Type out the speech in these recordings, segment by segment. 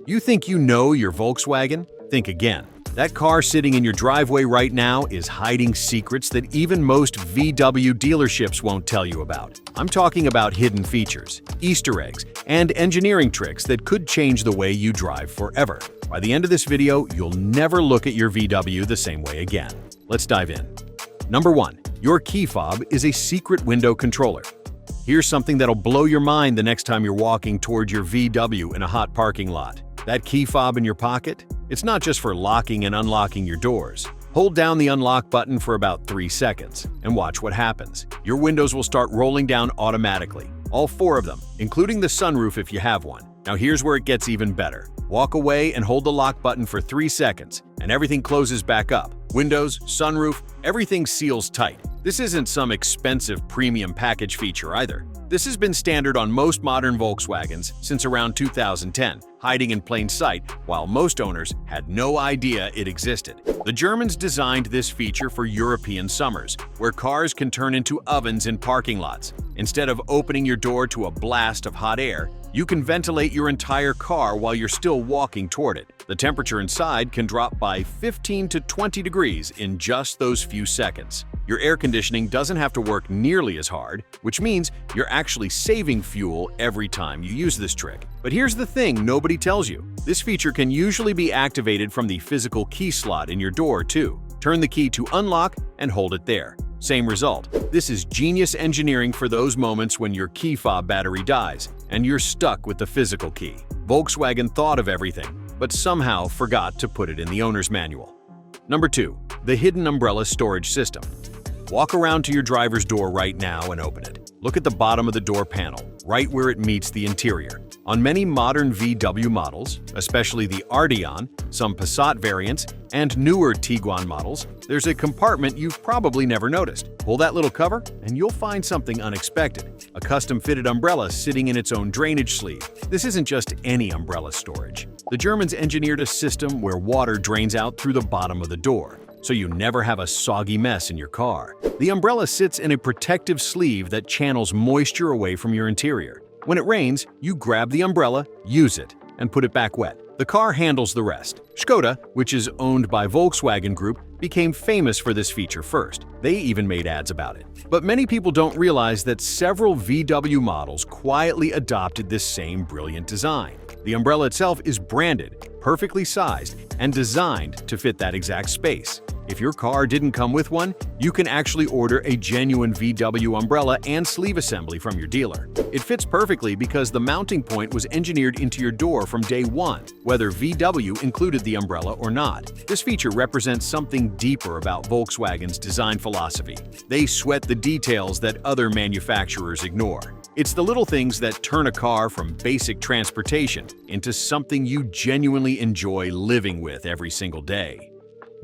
You think you know your Volkswagen? Think again. That car sitting in your driveway right now is hiding secrets that even most VW dealerships won't tell you about. I'm talking about hidden features, Easter eggs, and engineering tricks that could change the way you drive forever. By the end of this video, you'll never look at your VW the same way again. Let's dive in. Number 1. Your key fob is a secret window controller. Here's something that'll blow your mind the next time you're walking toward your VW in a hot parking lot. That key fob in your pocket? It's not just for locking and unlocking your doors. Hold down the unlock button for about 3 seconds and watch what happens. Your windows will start rolling down automatically. All 4 of them, including the sunroof if you have one. Now here's where it gets even better. Walk away and hold the lock button for 3 seconds, and everything closes back up. Windows, sunroof, everything seals tight. This isn't some expensive premium package feature either. This has been standard on most modern Volkswagens since around 2010, hiding in plain sight while most owners had no idea it existed. The Germans designed this feature for European summers, where cars can turn into ovens in parking lots. Instead of opening your door to a blast of hot air, you can ventilate your entire car while you're still walking toward it. The temperature inside can drop by 15 to 20 degrees in just those few seconds. Your air conditioning doesn't have to work nearly as hard, which means you're actually saving fuel every time you use this trick. But here's the thing nobody tells you. This feature can usually be activated from the physical key slot in your door too. Turn the key to unlock and hold it there. Same result. This is genius engineering for those moments when your key fob battery dies and you're stuck with the physical key. Volkswagen thought of everything, but somehow forgot to put it in the owner's manual. Number 2. The hidden umbrella storage system. Walk around to your driver's door right now and open it. Look at the bottom of the door panel, right where it meets the interior. On many modern VW models, especially the Arteon, some Passat variants, and newer Tiguan models, there's a compartment you've probably never noticed. Pull that little cover and you'll find something unexpected. A custom-fitted umbrella sitting in its own drainage sleeve. This isn't just any umbrella storage. The Germans engineered a system where water drains out through the bottom of the door, so you never have a soggy mess in your car. The umbrella sits in a protective sleeve that channels moisture away from your interior. When it rains, you grab the umbrella, use it, and put it back wet. The car handles the rest. Skoda, which is owned by Volkswagen Group, became famous for this feature first. They even made ads about it. But many people don't realize that several VW models quietly adopted this same brilliant design. The umbrella itself is branded, perfectly sized, and designed to fit that exact space. If your car didn't come with one, you can actually order a genuine VW umbrella and sleeve assembly from your dealer. It fits perfectly because the mounting point was engineered into your door from day one, whether VW included the umbrella or not. This feature represents something deeper about Volkswagen's design philosophy. They sweat the details that other manufacturers ignore. It's the little things that turn a car from basic transportation into something you genuinely enjoy living with every single day.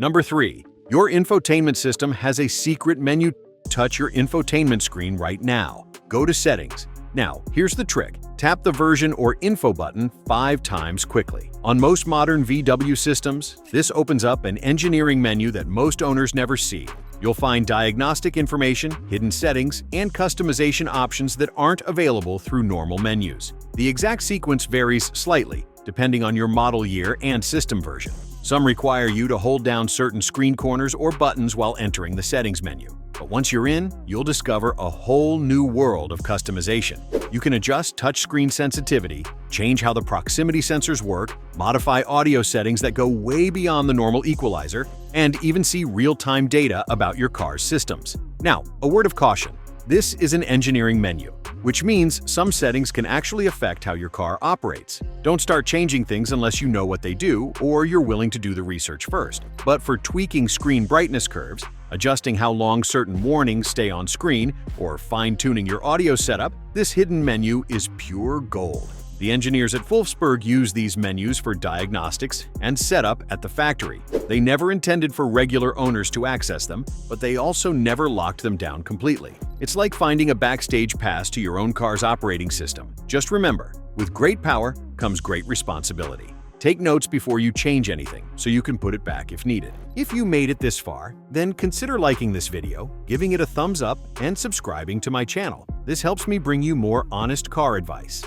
Number 3. Your infotainment system has a secret menu. Touch your infotainment screen right now. Go to Settings. Now, here's the trick. Tap the version or info button 5 times quickly. On most modern VW systems, this opens up an engineering menu that most owners never see. You'll find diagnostic information, hidden settings, and customization options that aren't available through normal menus. The exact sequence varies slightly, depending on your model year and system version. Some require you to hold down certain screen corners or buttons while entering the settings menu. But once you're in, you'll discover a whole new world of customization. You can adjust touchscreen sensitivity, change how the proximity sensors work, modify audio settings that go way beyond the normal equalizer, and even see real-time data about your car's systems. Now, a word of caution. This is an engineering menu, which means some settings can actually affect how your car operates. Don't start changing things unless you know what they do or you're willing to do the research first. But for tweaking screen brightness curves, adjusting how long certain warnings stay on screen, or fine-tuning your audio setup, this hidden menu is pure gold. The engineers at Wolfsburg use these menus for diagnostics and setup at the factory. They never intended for regular owners to access them, but they also never locked them down completely. It's like finding a backstage pass to your own car's operating system. Just remember, with great power comes great responsibility. Take notes before you change anything, so you can put it back if needed. If you made it this far, then consider liking this video, giving it a thumbs up, and subscribing to my channel. This helps me bring you more honest car advice.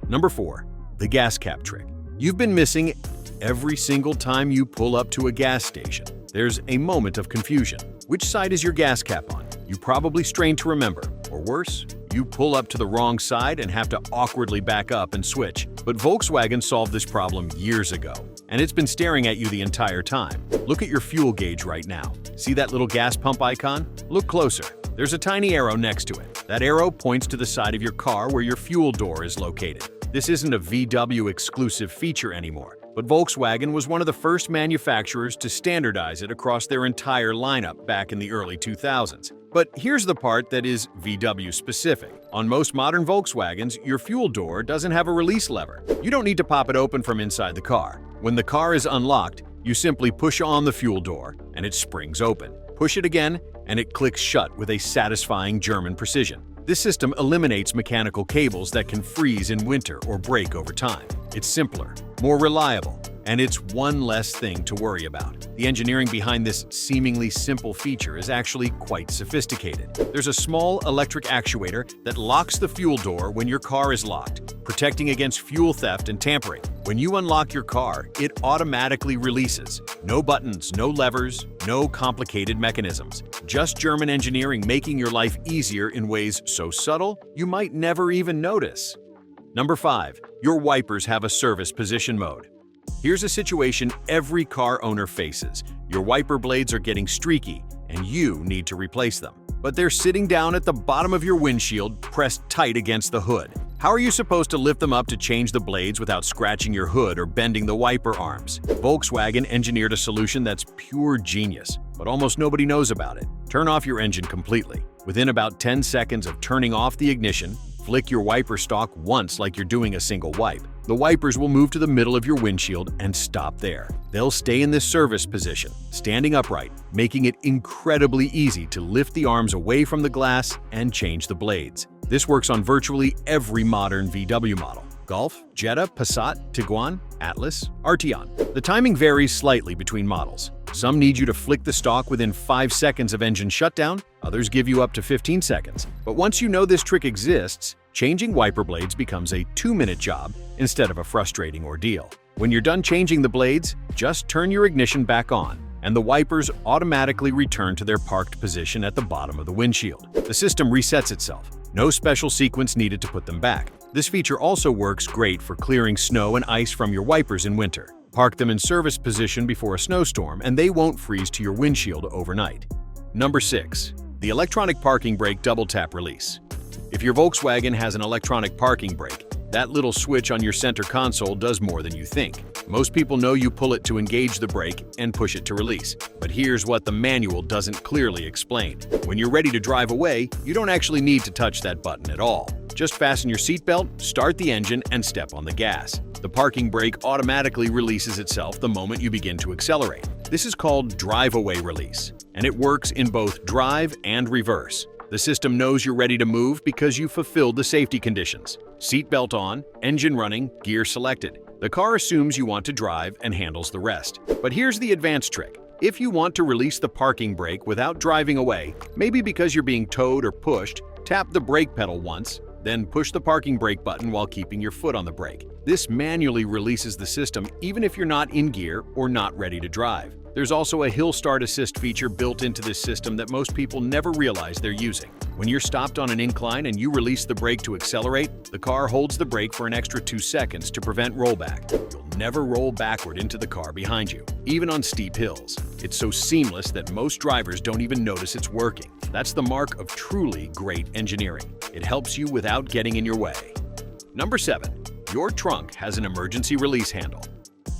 Number 4. The gas cap trick. You've been missing every single time you pull up to a gas station. There's a moment of confusion. Which side is your gas cap on? You probably strain to remember. Or worse, you pull up to the wrong side and have to awkwardly back up and switch. But Volkswagen solved this problem years ago, and it's been staring at you the entire time. Look at your fuel gauge right now. See that little gas pump icon? Look closer. There's a tiny arrow next to it. That arrow points to the side of your car where your fuel door is located. This isn't a VW exclusive feature anymore, but Volkswagen was one of the first manufacturers to standardize it across their entire lineup back in the early 2000s. But here's the part that is VW specific. On most modern Volkswagens, your fuel door doesn't have a release lever. You don't need to pop it open from inside the car. When the car is unlocked, you simply push on the fuel door and it springs open. Push it again and it clicks shut with a satisfying German precision. This system eliminates mechanical cables that can freeze in winter or break over time. It's simpler, more reliable, and it's one less thing to worry about. The engineering behind this seemingly simple feature is actually quite sophisticated. There's a small electric actuator that locks the fuel door when your car is locked, protecting against fuel theft and tampering. When you unlock your car, it automatically releases. No buttons, no levers, no complicated mechanisms. Just German engineering making your life easier in ways so subtle you might never even notice. Number 5. Your wipers have a service position mode. Here's a situation every car owner faces. Your wiper blades are getting streaky, and you need to replace them. But they're sitting down at the bottom of your windshield, pressed tight against the hood. How are you supposed to lift them up to change the blades without scratching your hood or bending the wiper arms? Volkswagen engineered a solution that's pure genius, but almost nobody knows about it. Turn off your engine completely. Within about 10 seconds of turning off the ignition, flick your wiper stalk once like you're doing a single wipe. The wipers will move to the middle of your windshield and stop there. They'll stay in this service position, standing upright, making it incredibly easy to lift the arms away from the glass and change the blades. This works on virtually every modern VW model: Golf, Jetta, Passat, Tiguan, Atlas, Arteon. The timing varies slightly between models. Some need you to flick the stalk within 5 seconds of engine shutdown, others give you up to 15 seconds. But once you know this trick exists, changing wiper blades becomes a 2-minute job instead of a frustrating ordeal. When you're done changing the blades, just turn your ignition back on, and the wipers automatically return to their parked position at the bottom of the windshield. The system resets itself. No special sequence needed to put them back. This feature also works great for clearing snow and ice from your wipers in winter. Park them in service position before a snowstorm, and they won't freeze to your windshield overnight. Number 6. The electronic parking brake double tap release. If your Volkswagen has an electronic parking brake, that little switch on your center console does more than you think. Most people know you pull it to engage the brake and push it to release. But here's what the manual doesn't clearly explain. When you're ready to drive away, you don't actually need to touch that button at all. Just fasten your seatbelt, start the engine, and step on the gas. The parking brake automatically releases itself the moment you begin to accelerate. This is called drive-away release, and it works in both drive and reverse. The system knows you're ready to move because you fulfilled the safety conditions. Seatbelt on, engine running, gear selected. The car assumes you want to drive and handles the rest. But here's the advanced trick. If you want to release the parking brake without driving away, maybe because you're being towed or pushed, tap the brake pedal once, then push the parking brake button while keeping your foot on the brake. This manually releases the system even if you're not in gear or not ready to drive. There's also a hill start assist feature built into this system that most people never realize they're using. When you're stopped on an incline and you release the brake to accelerate, the car holds the brake for an extra 2 seconds to prevent rollback. You'll never roll backward into the car behind you, even on steep hills. It's so seamless that most drivers don't even notice it's working. That's the mark of truly great engineering. It helps you without getting in your way. Number 7. Your trunk has an emergency release handle.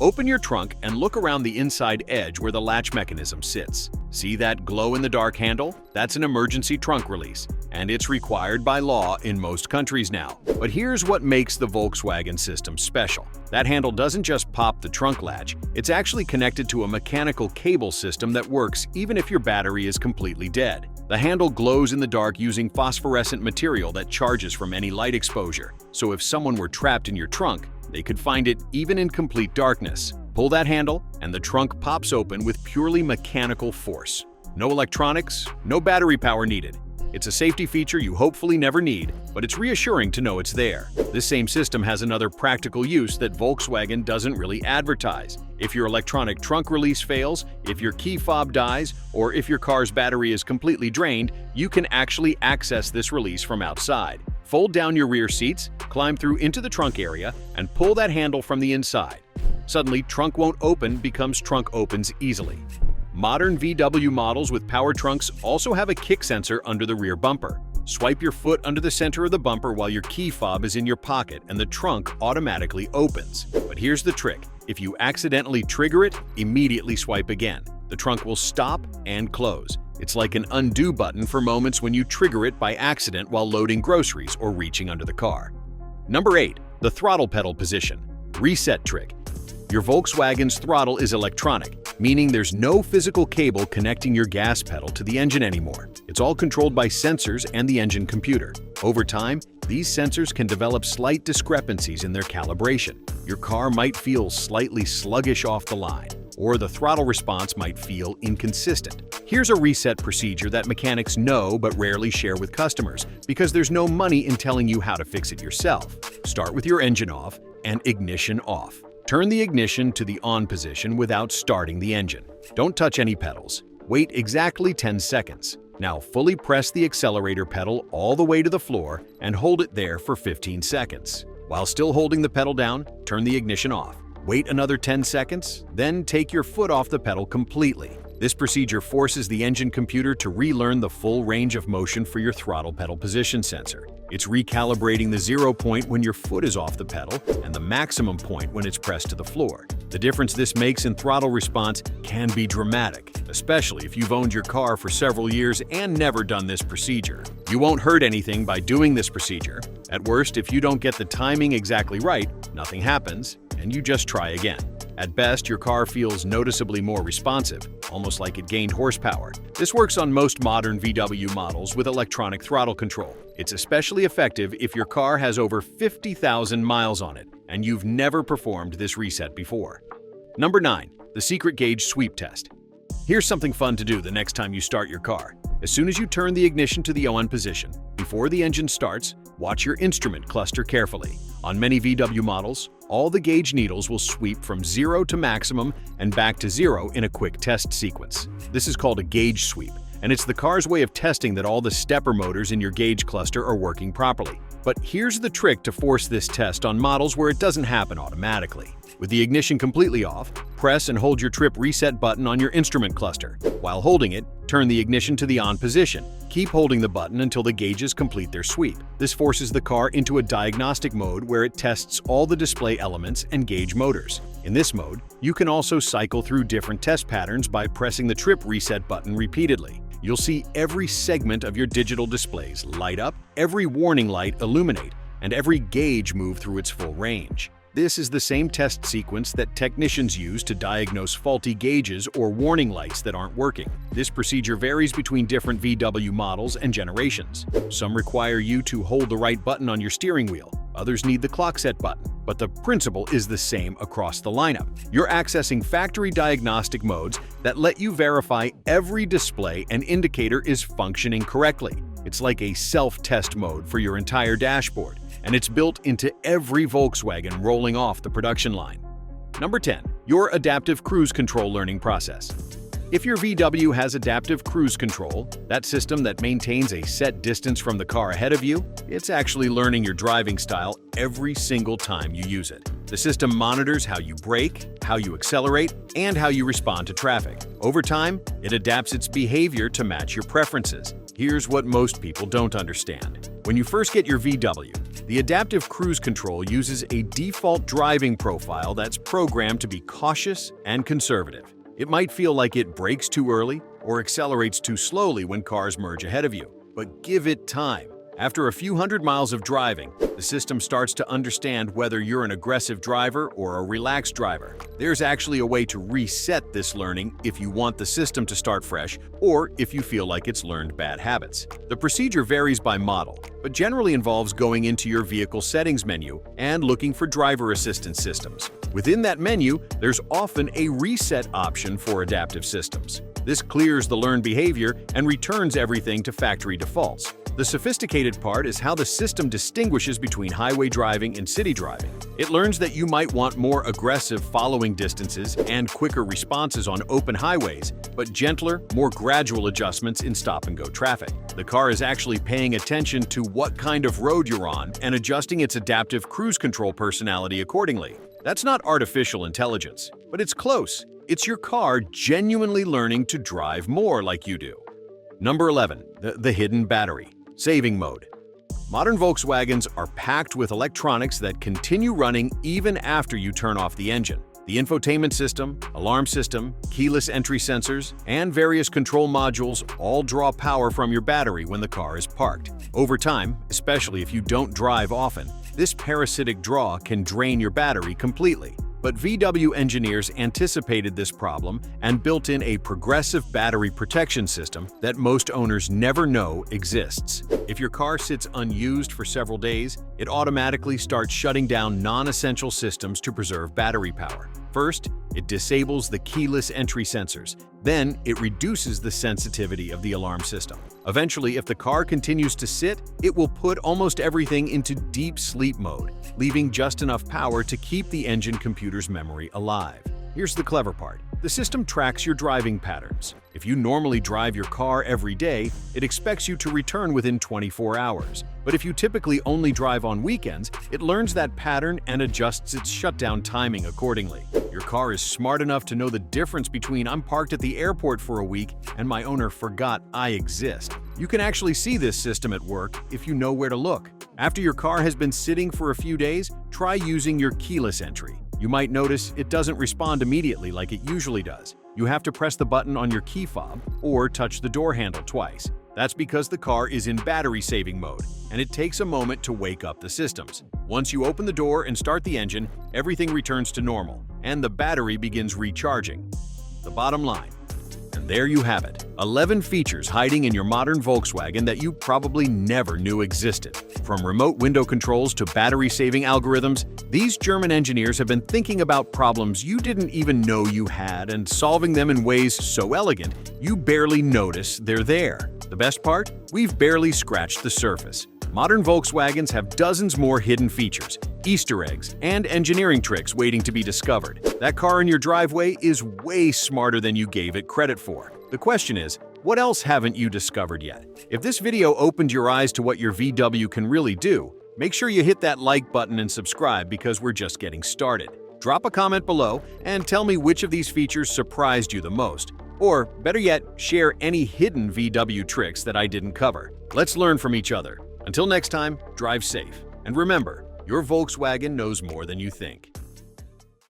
Open your trunk and look around the inside edge where the latch mechanism sits. See that glow-in-the-dark handle? That's an emergency trunk release, and it's required by law in most countries now. But here's what makes the Volkswagen system special. That handle doesn't just pop the trunk latch, it's actually connected to a mechanical cable system that works even if your battery is completely dead. The handle glows in the dark using phosphorescent material that charges from any light exposure, so if someone were trapped in your trunk, they could find it even in complete darkness. Pull that handle, and the trunk pops open with purely mechanical force. No electronics, no battery power needed. It's a safety feature you hopefully never need, but it's reassuring to know it's there. This same system has another practical use that Volkswagen doesn't really advertise. If your electronic trunk release fails, if your key fob dies, or if your car's battery is completely drained, you can actually access this release from outside. Fold down your rear seats, climb through into the trunk area, and pull that handle from the inside. Suddenly, trunk won't open becomes trunk opens easily. Modern VW models with power trunks also have a kick sensor under the rear bumper. Swipe your foot under the center of the bumper while your key fob is in your pocket and the trunk automatically opens. But here's the trick. If you accidentally trigger it, immediately swipe again. The trunk will stop and close. It's like an undo button for moments when you trigger it by accident while loading groceries or reaching under the car. Number 8. The throttle pedal position. Reset trick. Your Volkswagen's throttle is electronic, meaning there's no physical cable connecting your gas pedal to the engine anymore. It's all controlled by sensors and the engine computer. Over time, these sensors can develop slight discrepancies in their calibration. Your car might feel slightly sluggish off the line, or the throttle response might feel inconsistent. Here's a reset procedure that mechanics know but rarely share with customers because there's no money in telling you how to fix it yourself. Start with your engine off and ignition off. Turn the ignition to the on position without starting the engine. Don't touch any pedals. Wait exactly 10 seconds. Now fully press the accelerator pedal all the way to the floor and hold it there for 15 seconds. While still holding the pedal down, turn the ignition off. Wait another 10 seconds, then take your foot off the pedal completely. This procedure forces the engine computer to relearn the full range of motion for your throttle pedal position sensor. It's recalibrating the 0 point when your foot is off the pedal and the maximum point when it's pressed to the floor. The difference this makes in throttle response can be dramatic, especially if you've owned your car for several years and never done this procedure. You won't hurt anything by doing this procedure. At worst, if you don't get the timing exactly right, nothing happens, and you just try again. At best, your car feels noticeably more responsive, almost like it gained horsepower. This works on most modern VW models with electronic throttle control. It's especially effective if your car has over 50,000 miles on it and you've never performed this reset before. Number 9. The secret gauge sweep test. Here's something fun to do the next time you start your car. As soon as you turn the ignition to the on position, before the engine starts, watch your instrument cluster carefully. On many VW models, all the gauge needles will sweep from 0 to maximum and back to 0 in a quick test sequence. This is called a gauge sweep, and it's the car's way of testing that all the stepper motors in your gauge cluster are working properly. But here's the trick to force this test on models where it doesn't happen automatically. With the ignition completely off, press and hold your trip reset button on your instrument cluster. While holding it, turn the ignition to the on position. Keep holding the button until the gauges complete their sweep. This forces the car into a diagnostic mode where it tests all the display elements and gauge motors. In this mode, you can also cycle through different test patterns by pressing the trip reset button repeatedly. You'll see every segment of your digital displays light up, every warning light illuminate, and every gauge move through its full range. This is the same test sequence that technicians use to diagnose faulty gauges or warning lights that aren't working. This procedure varies between different VW models and generations. Some require you to hold the right button on your steering wheel. Others need the clock set button, but the principle is the same across the lineup. You're accessing factory diagnostic modes that let you verify every display and indicator is functioning correctly. It's like a self-test mode for your entire dashboard, and it's built into every Volkswagen rolling off the production line. Number 10. Your adaptive cruise control learning process. If your VW has adaptive cruise control, that system that maintains a set distance from the car ahead of you, it's actually learning your driving style every single time you use it. The system monitors how you brake, how you accelerate, and how you respond to traffic. Over time, it adapts its behavior to match your preferences. Here's what most people don't understand. When you first get your VW, the adaptive cruise control uses a default driving profile that's programmed to be cautious and conservative. It might feel like it brakes too early or accelerates too slowly when cars merge ahead of you, but give it time. After a few hundred miles of driving, the system starts to understand whether you're an aggressive driver or a relaxed driver. There's actually a way to reset this learning if you want the system to start fresh or if you feel like it's learned bad habits. The procedure varies by model, but generally involves going into your vehicle settings menu and looking for driver assistance systems. Within that menu, there's often a reset option for adaptive systems. This clears the learned behavior and returns everything to factory defaults. The sophisticated part is how the system distinguishes between highway driving and city driving. It learns that you might want more aggressive following distances and quicker responses on open highways, but gentler, more gradual adjustments in stop-and-go traffic. The car is actually paying attention to what kind of road you're on and adjusting its adaptive cruise control personality accordingly. That's not artificial intelligence, but it's close. It's your car genuinely learning to drive more like you do. Number 11. The hidden battery. Saving mode. Modern Volkswagens are packed with electronics that continue running even after you turn off the engine. The infotainment system, alarm system, keyless entry sensors, and various control modules all draw power from your battery when the car is parked. Over time, especially if you don't drive often, this parasitic draw can drain your battery completely. But VW engineers anticipated this problem and built in a progressive battery protection system that most owners never know exists. If your car sits unused for several days, it automatically starts shutting down non-essential systems to preserve battery power. First, it disables the keyless entry sensors. Then, it reduces the sensitivity of the alarm system. Eventually, if the car continues to sit, it will put almost everything into deep sleep mode, leaving just enough power to keep the engine computer's memory alive. Here's the clever part. The system tracks your driving patterns. If you normally drive your car every day, it expects you to return within 24 hours. But if you typically only drive on weekends, it learns that pattern and adjusts its shutdown timing accordingly. Your car is smart enough to know the difference between I'm parked at the airport for a week and my owner forgot I exist. You can actually see this system at work if you know where to look. After your car has been sitting for a few days, try using your keyless entry. You might notice it doesn't respond immediately like it usually does. You have to press the button on your key fob or touch the door handle twice. That's because the car is in battery-saving mode, and it takes a moment to wake up the systems. Once you open the door and start the engine, everything returns to normal, and the battery begins recharging. The bottom line. And there you have it, 11 features hiding in your modern Volkswagen that you probably never knew existed. From remote window controls to battery-saving algorithms, these German engineers have been thinking about problems you didn't even know you had and solving them in ways so elegant you barely notice they're there. The best part? We've barely scratched the surface. Modern Volkswagens have dozens more hidden features, Easter eggs, and engineering tricks waiting to be discovered. That car in your driveway is way smarter than you gave it credit for. The question is, what else haven't you discovered yet? If this video opened your eyes to what your VW can really do, make sure you hit that like button and subscribe because we're just getting started. Drop a comment below and tell me which of these features surprised you the most. Or, better yet, share any hidden VW tricks that I didn't cover. Let's learn from each other. Until next time, drive safe. And remember, your Volkswagen knows more than you think.